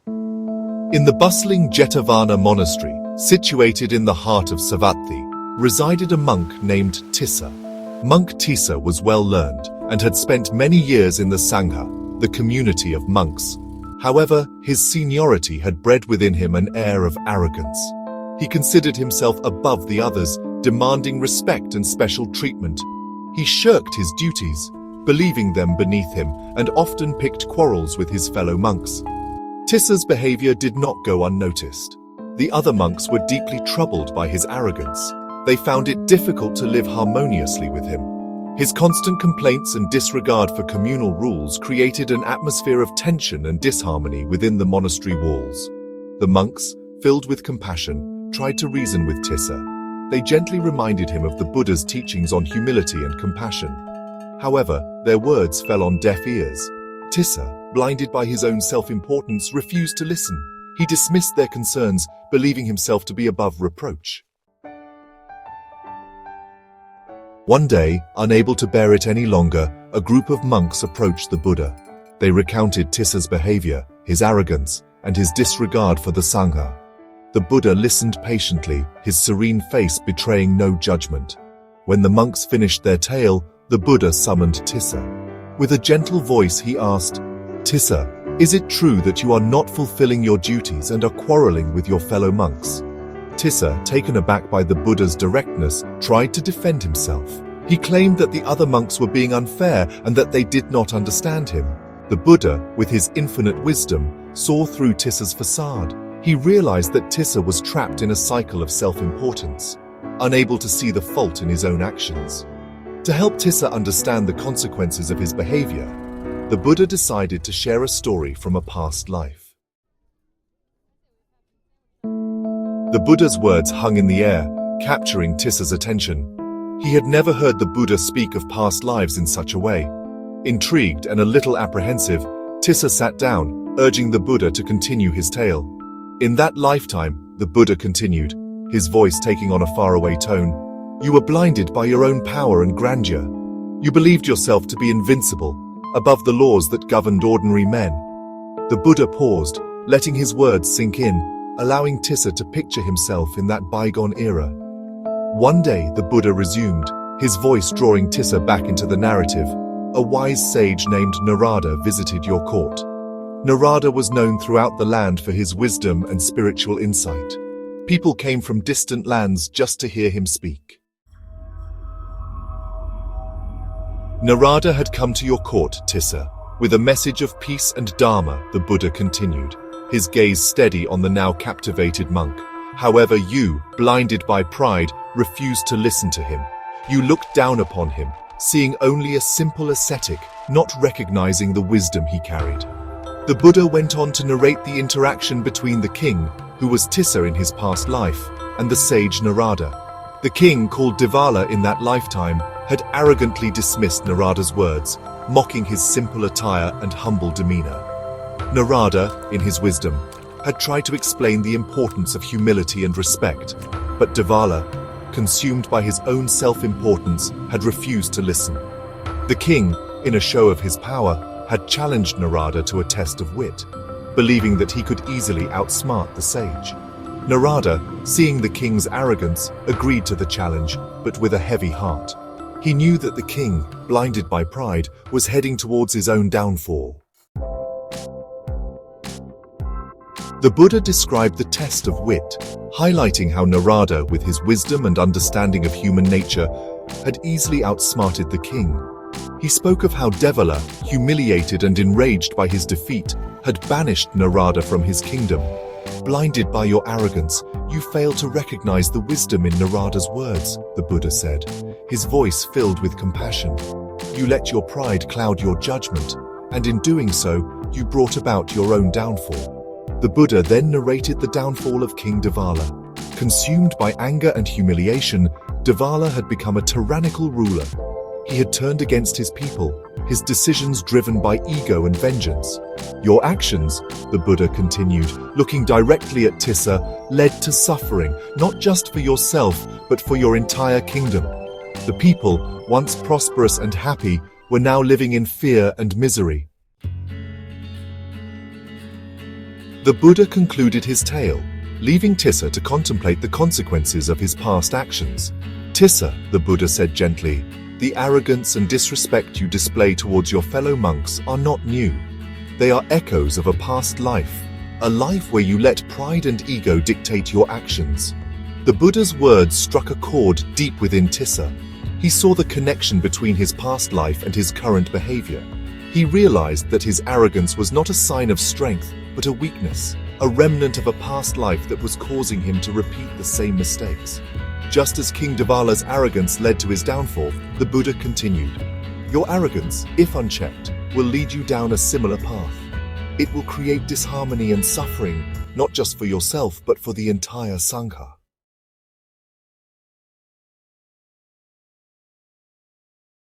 In the bustling Jetavana monastery, situated in the heart of Savatthi, resided a monk named Tissa. Monk Tissa was well learned and had spent many years in the Sangha, the community of monks. However, his seniority had bred within him an air of arrogance. He considered himself above the others, demanding respect and special treatment. He shirked his duties, believing them beneath him, and often picked quarrels with his fellow monks. Tissa's behavior did not go unnoticed. The other monks were deeply troubled by his arrogance. They found it difficult to live harmoniously with him. His constant complaints and disregard for communal rules created an atmosphere of tension and disharmony within the monastery walls. The monks, filled with compassion, tried to reason with Tissa. They gently reminded him of the Buddha's teachings on humility and compassion. However, their words fell on deaf ears. Tissa, blinded by his own self-importance, refused to listen. He dismissed their concerns, believing himself to be above reproach. One day, unable to bear it any longer, a group of monks approached the Buddha. They recounted Tissa's behavior, his arrogance, and his disregard for the Sangha. The Buddha listened patiently, his serene face betraying no judgment. When the monks finished their tale, the Buddha summoned Tissa. With a gentle voice he asked, "Tissa, is it true that you are not fulfilling your duties and are quarreling with your fellow monks?" Tissa, taken aback by the Buddha's directness, tried to defend himself. He claimed that the other monks were being unfair and that they did not understand him. The Buddha, with his infinite wisdom, saw through Tissa's facade. He realized that Tissa was trapped in a cycle of self-importance, unable to see the fault in his own actions. To help Tissa understand the consequences of his behavior, the Buddha decided to share a story from a past life. The Buddha's words hung in the air, capturing Tissa's attention. He had never heard the Buddha speak of past lives in such a way. Intrigued and a little apprehensive, Tissa sat down, urging the Buddha to continue his tale. "In that lifetime," the Buddha continued, his voice taking on a faraway tone, "you were blinded by your own power and grandeur. You believed yourself to be invincible, above the laws that governed ordinary men." The Buddha paused, letting his words sink in, allowing Tissa to picture himself in that bygone era. One day, the Buddha resumed, his voice drawing Tissa back into the narrative. "A wise sage named Narada visited your court. Narada was known throughout the land for his wisdom and spiritual insight. People came from distant lands just to hear him speak. Narada had come to your court, Tissa, with a message of peace and dharma," the Buddha continued, his gaze steady on the now captivated monk. "However, you, blinded by pride, refused to listen to him. You looked down upon him, seeing only a simple ascetic, not recognizing the wisdom he carried." The Buddha went on to narrate the interaction between the king, who was Tissa in his past life, and the sage Narada. The king, called Devala in that lifetime, had arrogantly dismissed Narada's words, mocking his simple attire and humble demeanor. Narada, in his wisdom, had tried to explain the importance of humility and respect, but Devala, consumed by his own self-importance, had refused to listen. The king, in a show of his power, had challenged Narada to a test of wit, believing that he could easily outsmart the sage. Narada, seeing the king's arrogance, agreed to the challenge, but with a heavy heart. He knew that the king, blinded by pride, was heading towards his own downfall. The Buddha described the test of wit, highlighting how Narada, with his wisdom and understanding of human nature, had easily outsmarted the king. He spoke of how Devala, humiliated and enraged by his defeat, had banished Narada from his kingdom. "Blinded by your arrogance, you fail to recognize the wisdom in Narada's words," the Buddha said, his voice filled with compassion. "You let your pride cloud your judgment, and in doing so, you brought about your own downfall." The Buddha then narrated the downfall of King Devala. Consumed by anger and humiliation, Devala had become a tyrannical ruler. He had turned against his people, his decisions driven by ego and vengeance. "Your actions," the Buddha continued, looking directly at Tissa, "led to suffering, not just for yourself, but for your entire kingdom. The people, once prosperous and happy, were now living in fear and misery." The Buddha concluded his tale, leaving Tissa to contemplate the consequences of his past actions. Tissa, the Buddha said gently, the arrogance and disrespect you display towards your fellow monks are not new. They are echoes of a past life, a life where you let pride and ego dictate your actions. The Buddha's words struck a chord deep within Tissa. He saw the connection between his past life and his current behavior. He realized that his arrogance was not a sign of strength, but a weakness, a remnant of a past life that was causing him to repeat the same mistakes. Just as King Devala's arrogance led to his downfall, the Buddha continued, your arrogance, if unchecked, will lead you down a similar path. It will create disharmony and suffering, not just for yourself, but for the entire Sangha.